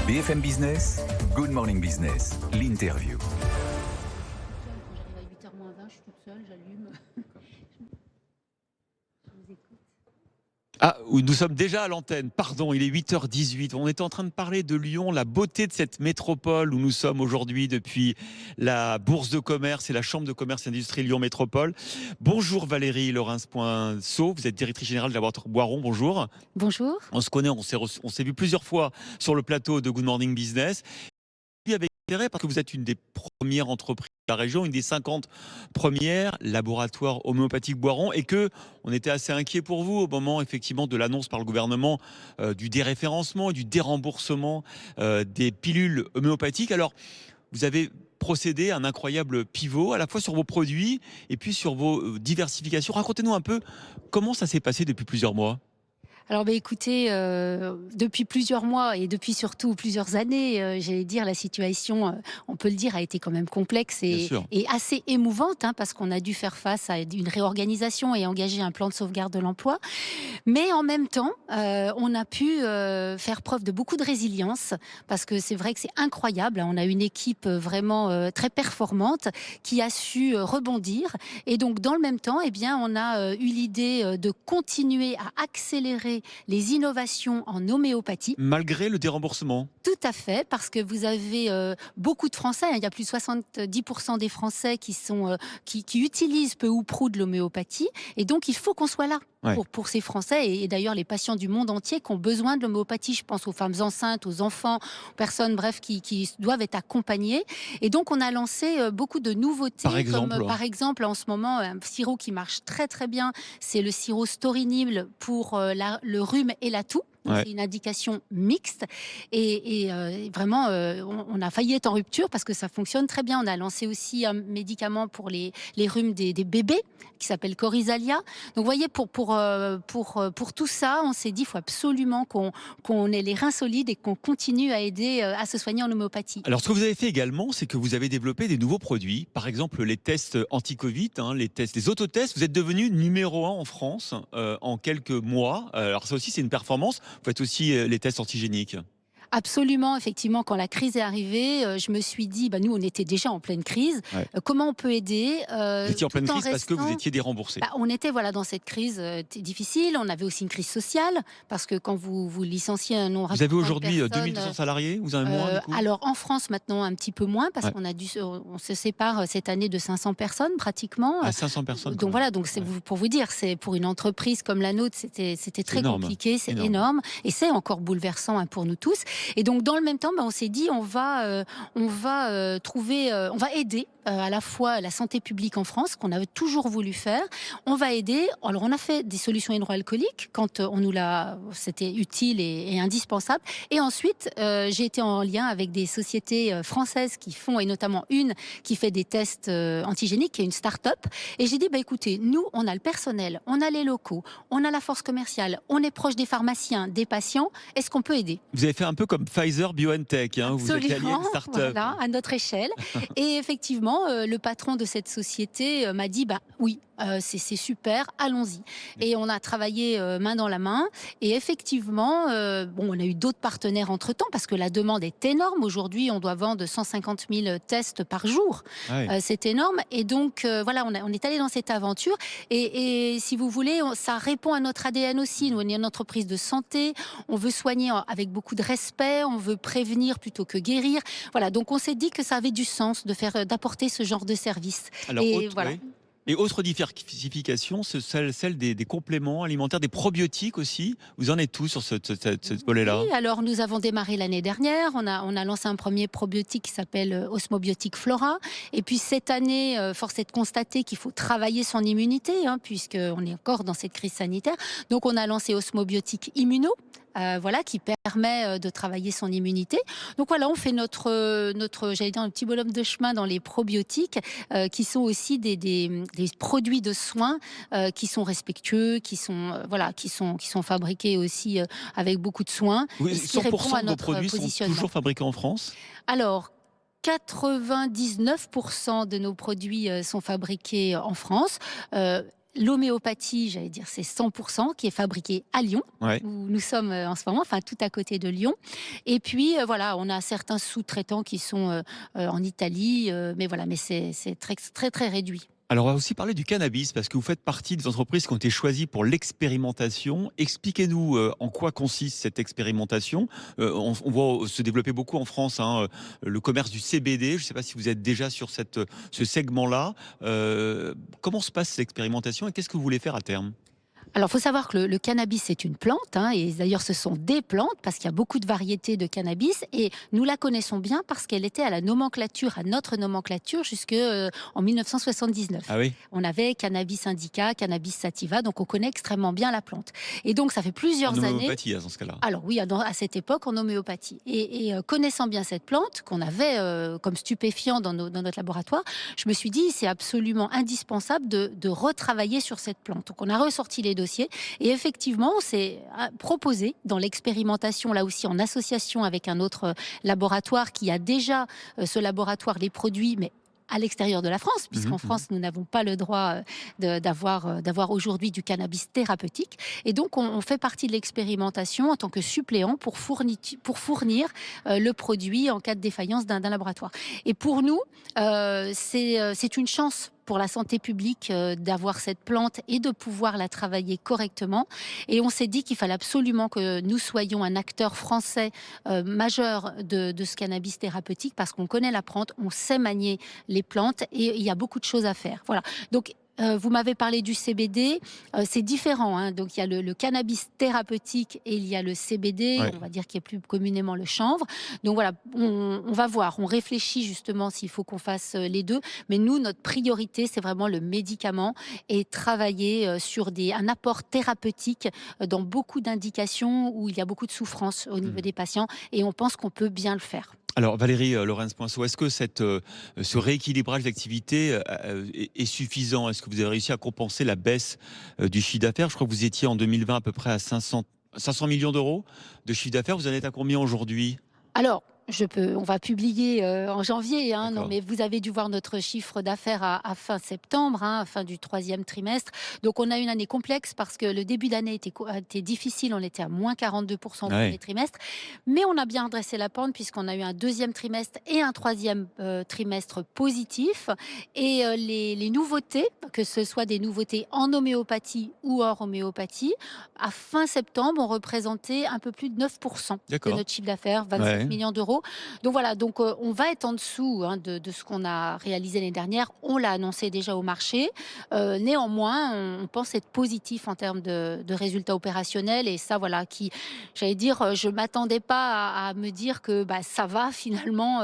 BFM Business, Good Morning Business, l'interview. Quand j'arrive à 8h moins 20, je suis toute seule, j'allume. Je vous écoute. Ah, nous sommes déjà à l'antenne, pardon, il est 8h18. On est en train de parler de Lyon, la beauté de cette métropole où nous sommes aujourd'hui depuis la Bourse de commerce et la Chambre de commerce et d'industrie Lyon Métropole. Bonjour Valérie Laurens-Poinceau, vous êtes directrice générale de la boîte Boiron, bonjour. Bonjour. On se connaît, on s'est vu plusieurs fois sur le plateau de Good Morning Business. Puis avec intérêt parce que vous êtes une des premières entreprises de la région, une des 50 premières laboratoires homéopathiques Boiron, et que on était assez inquiet pour vous au moment effectivement de l'annonce par le gouvernement du déréférencement et du déremboursement des pilules homéopathiques. Alors, vous avez procédé à un incroyable pivot à la fois sur vos produits et puis sur vos diversifications. Racontez-nous un peu comment ça s'est passé depuis plusieurs mois. Alors écoutez, depuis plusieurs mois et depuis surtout plusieurs années, j'allais dire la situation, on peut le dire, a été quand même complexe Bien sûr. et assez émouvante, hein, parce qu'on a dû faire face à une réorganisation et engager un plan de sauvegarde de l'emploi. Mais en même temps, on a pu faire preuve de beaucoup de résilience, parce que c'est vrai que c'est incroyable. On a une équipe vraiment très performante qui a su rebondir. Et donc dans le même temps, eh bien, on a eu l'idée de continuer à accélérer les innovations en homéopathie. Malgré le déremboursement. Tout à fait, parce que vous avez beaucoup de Français, hein, il y a plus de 70% des Français qui utilisent peu ou prou de l'homéopathie, et donc il faut qu'on soit là Ouais. pour ces Français, et d'ailleurs les patients du monde entier qui ont besoin de l'homéopathie. Je pense aux femmes enceintes, aux enfants, aux personnes bref qui doivent être accompagnées. Et donc on a lancé beaucoup de nouveautés, Par exemple comme par exemple en ce moment un sirop qui marche très très bien, c'est le sirop Storinil pour le rhume et la toux. Donc Ouais. c'est une indication mixte, et vraiment on a failli être en rupture parce que ça fonctionne très bien. On a lancé aussi un médicament pour les rhumes des bébés qui s'appelle Corizalia. Donc vous voyez, pour tout ça, on s'est dit il faut absolument qu'on ait les reins solides et qu'on continue à aider à se soigner en homéopathie. Alors, ce que vous avez fait également, c'est que vous avez développé des nouveaux produits. Par exemple, les tests anti-Covid, les autotests. Vous êtes devenu numéro 1 en France en quelques mois. Alors, ça aussi, c'est une performance. Vous faites aussi les tests antigéniques. Absolument, effectivement, quand la crise est arrivée, je me suis dit, nous on était déjà en pleine crise, Ouais. Comment on peut aider Vous étiez en pleine tout crise parce que vous restant. étiez déremboursé. On était dans cette crise difficile. On avait aussi une crise sociale, parce que quand vous licenciez un nombre Vous avez important de aujourd'hui personnes, 2200 salariés. Vous en avez moins, du coup. alors en France maintenant un petit peu moins, parce Ouais. on se sépare cette année de 500 personnes pratiquement. À 500 personnes. quand Donc même. voilà, donc c'est Ouais. pour vous dire, c'est pour une entreprise comme la nôtre, c'était très énorme. compliqué, c'est Énorme. énorme, et c'est encore bouleversant, hein, pour nous tous. Et donc dans le même temps, on s'est dit on va aider à la fois la santé publique en France, qu'on avait toujours voulu faire. On va aider. Alors on a fait des solutions hydroalcooliques quand c'était utile et indispensable. Et ensuite, j'ai été en lien avec des sociétés françaises qui font, et notamment une qui fait des tests antigéniques, qui est une start-up. Et j'ai dit, écoutez, nous, on a le personnel, on a les locaux, on a la force commerciale, on est proche des pharmaciens, des patients. Est-ce qu'on peut aider? Vous avez fait un peu comme Pfizer BioNTech. Vous êtes allié à une start-up. Voilà, à notre échelle. Et effectivement, le patron de cette société m'a dit, oui, c'est super, allons-y. Et on a travaillé main dans la main. Et effectivement, on a eu d'autres partenaires entre-temps, parce que la demande est énorme. Aujourd'hui, on doit vendre 150 000 tests par jour. Ouais. C'est énorme. Et donc, on est allé dans cette aventure. Et si vous voulez, ça répond à notre ADN aussi. Nous, on est une entreprise de santé. On veut soigner avec beaucoup de respect. On veut prévenir plutôt que guérir. Voilà. Donc, on s'est dit que ça avait du sens d'apporter ce genre de service. Alors, Et autre, voilà. oui. Et autre diversification, c'est celle des compléments alimentaires, des probiotiques aussi. Vous en êtes tous sur ce volet-là? Oui, alors nous avons démarré l'année dernière. On a lancé un premier probiotique qui s'appelle Osmobiotique Flora. Et puis cette année, force est de constater qu'il faut travailler son immunité, hein, puisqu'on est encore dans cette crise sanitaire. Donc on a lancé Osmobiotique Immuno. Qui permet de travailler son immunité. Donc voilà, on fait j'allais dire, un petit bonhomme de chemin dans les probiotiques, qui sont aussi des produits de soins qui sont respectueux, qui sont fabriqués aussi avec beaucoup de soins. Oui, Et ce qui répond 100% à de vos notre produits sont positionnement. toujours fabriqués en France? Alors, 99% de nos produits sont fabriqués en France. l'homéopathie, j'allais dire, c'est 100% qui est fabriqué à Lyon, Ouais. où nous sommes en ce moment, enfin tout à côté de Lyon. Et puis voilà, on a certains sous-traitants qui sont en Italie, mais voilà, mais c'est très, très, très réduit. Alors, on va aussi parler du cannabis, parce que vous faites partie des entreprises qui ont été choisies pour l'expérimentation. Expliquez-nous en quoi consiste cette expérimentation. On voit se développer beaucoup en France le commerce du CBD. Je ne sais pas si vous êtes déjà sur ce segment-là. Comment se passe l'expérimentation et qu'est-ce que vous voulez faire à terme? Alors, il faut savoir que le cannabis, c'est une plante, hein, et d'ailleurs, ce sont des plantes, parce qu'il y a beaucoup de variétés de cannabis, et nous la connaissons bien parce qu'elle était à la nomenclature, à notre nomenclature, jusque en 1979. Ah oui. On avait cannabis indica, cannabis sativa, donc on connaît extrêmement bien la plante. Et donc, ça fait En plusieurs années. homéopathie, dans ce cas-là. Alors oui, à cette époque, en homéopathie. Connaissant bien cette plante, qu'on avait comme stupéfiant dans notre laboratoire, je me suis dit, c'est absolument indispensable de retravailler sur cette plante. Donc on a ressorti les dossiers et effectivement, on s'est proposé dans l'expérimentation, là aussi en association avec un autre laboratoire qui a déjà, ce laboratoire, les produits, mais à l'extérieur de la France, puisqu'en France, nous n'avons pas le droit d'avoir aujourd'hui du cannabis thérapeutique. Et donc, on fait partie de l'expérimentation en tant que suppléant pour fournir le produit en cas de défaillance d'un laboratoire. Et pour nous, c'est une chance pour la santé publique d'avoir cette plante et de pouvoir la travailler correctement. Et on s'est dit qu'il fallait absolument que nous soyons un acteur français majeur de ce cannabis thérapeutique parce qu'on connaît la plante, on sait manier les plantes et il y a beaucoup de choses à faire. Voilà. Donc, vous m'avez parlé du CBD, c'est différent, hein. Donc il y a le cannabis thérapeutique et il y a le CBD, Ouais. on va dire qui est plus communément le chanvre. Donc voilà, on va voir, on réfléchit justement s'il faut qu'on fasse les deux. Mais nous, notre priorité, c'est vraiment le médicament et travailler sur un apport thérapeutique dans beaucoup d'indications où il y a beaucoup de souffrance au niveau Mhm. des patients et on pense qu'on peut bien le faire. Alors Valérie Lorenz-Poinceau, est-ce que ce rééquilibrage d'activité est suffisant? Est-ce que vous avez réussi à compenser la baisse du chiffre d'affaires? Je crois que vous étiez en 2020 à peu près à 500 millions d'euros de chiffre d'affaires. Vous en êtes à combien aujourd'hui? Alors, on va publier en janvier, hein, non, D'accord. mais vous avez dû voir notre chiffre d'affaires à fin septembre, hein, à fin du troisième trimestre. Donc, on a une année complexe parce que le début d'année était difficile. On était à moins 42% au premier Ouais. trimestre. Mais on a bien redressé la pente puisqu'on a eu un deuxième trimestre et un troisième trimestre positif. Et les nouveautés, que ce soit des nouveautés en homéopathie ou hors homéopathie, à fin septembre, ont représenté un peu plus de 9% de D'accord. notre chiffre d'affaires, 27 Ouais. millions d'euros. Donc voilà, donc on va être en dessous hein, de ce qu'on a réalisé l'année dernière. On l'a annoncé déjà au marché. Néanmoins, on pense être positif en termes de résultats opérationnels. Et ça, voilà, j'allais dire, je m'attendais pas à me dire que bah, ça va finalement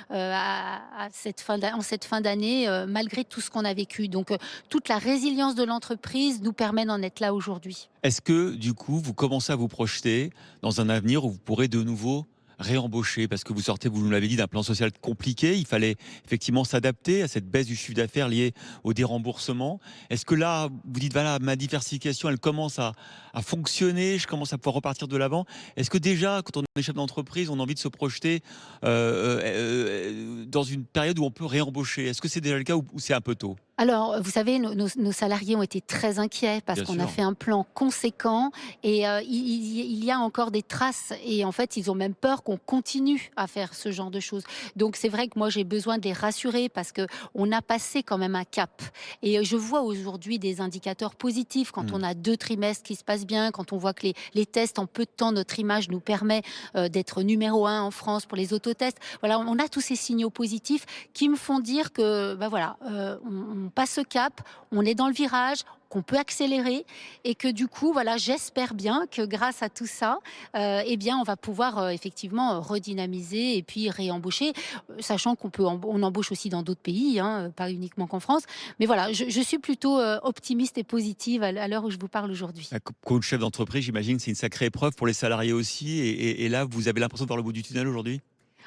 en cette fin d'année, malgré tout ce qu'on a vécu. Donc toute la résilience de l'entreprise nous permet d'en être là aujourd'hui. Est-ce que du coup vous commencez à vous projeter dans un avenir où vous pourrez de nouveau réembaucher? Parce que vous sortez, vous nous l'avez dit, d'un plan social compliqué. Il fallait effectivement s'adapter à cette baisse du chiffre d'affaires liée au déremboursement. Est-ce que là, vous dites, voilà, ma diversification, elle commence à fonctionner, je commence à pouvoir repartir de l'avant. Est-ce que déjà, quand on est chef d'entreprise, on a envie de se projeter dans une période où on peut réembaucher? Est-ce que c'est déjà le cas ou c'est un peu tôt? Alors, vous savez, nos salariés ont été très inquiets parce Bien qu'on a sûr. fait un plan conséquent et il y a encore des traces et en fait, ils ont même peur qu'on continue à faire ce genre de choses. Donc, c'est vrai que moi, j'ai besoin de les rassurer parce que on a passé quand même un cap et je vois aujourd'hui des indicateurs positifs quand Hmm. on a 2 trimestres qui se passent bien, quand on voit que les tests en peu de temps, notre image nous permet d'être numéro 1 en France pour les autotests. Voilà, on a tous ces signaux positifs qui me font dire que, bah voilà, on passe ce cap, on est dans le virage, qu'on peut accélérer et que du coup, voilà, j'espère bien que grâce à tout ça, eh bien, on va pouvoir effectivement redynamiser et puis réembaucher, sachant on embauche aussi dans d'autres pays, hein, pas uniquement qu'en France. Mais voilà, je suis plutôt optimiste et positive à l'heure où je vous parle aujourd'hui. Coach chef d'entreprise, j'imagine, c'est une sacrée épreuve pour les salariés aussi. Et là, vous avez l'impression de voir le bout du tunnel aujourd'hui?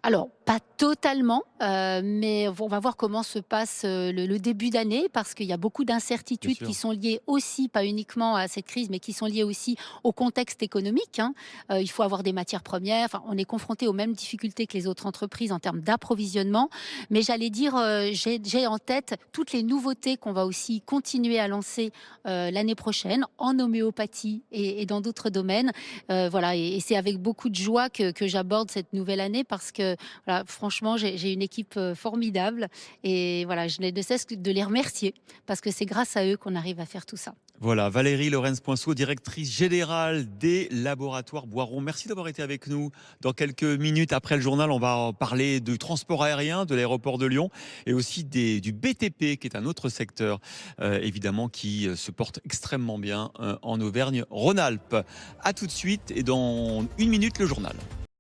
Alors, pas totalement, mais on va voir comment se passe, le début d'année parce qu'il y a beaucoup Bien d'incertitudes qui sûr. sont liées aussi, pas uniquement à cette crise, mais qui sont liées aussi au contexte économique, hein. Il faut avoir des matières premières, enfin, on est confronté aux mêmes difficultés que les autres entreprises en termes d'approvisionnement. Mais j'allais dire, j'ai en tête toutes les nouveautés qu'on va aussi continuer à lancer, l'année prochaine en homéopathie et dans d'autres domaines. Voilà et c'est avec beaucoup de joie que j'aborde cette nouvelle année parce que, voilà, franchement, j'ai une équipe, formidable et voilà, je n'ai de cesse que de les remercier parce que c'est grâce à eux qu'on arrive à faire tout ça. Voilà, Valérie Lorenz-Poinceau, directrice générale des laboratoires Boiron. Merci d'avoir été avec nous. Dans quelques minutes après le journal, on va parler du transport aérien, de l'aéroport de Lyon et aussi du BTP, qui est un autre secteur, évidemment, qui se porte extrêmement bien en Auvergne-Rhône-Alpes. À tout de suite et dans une minute, le journal.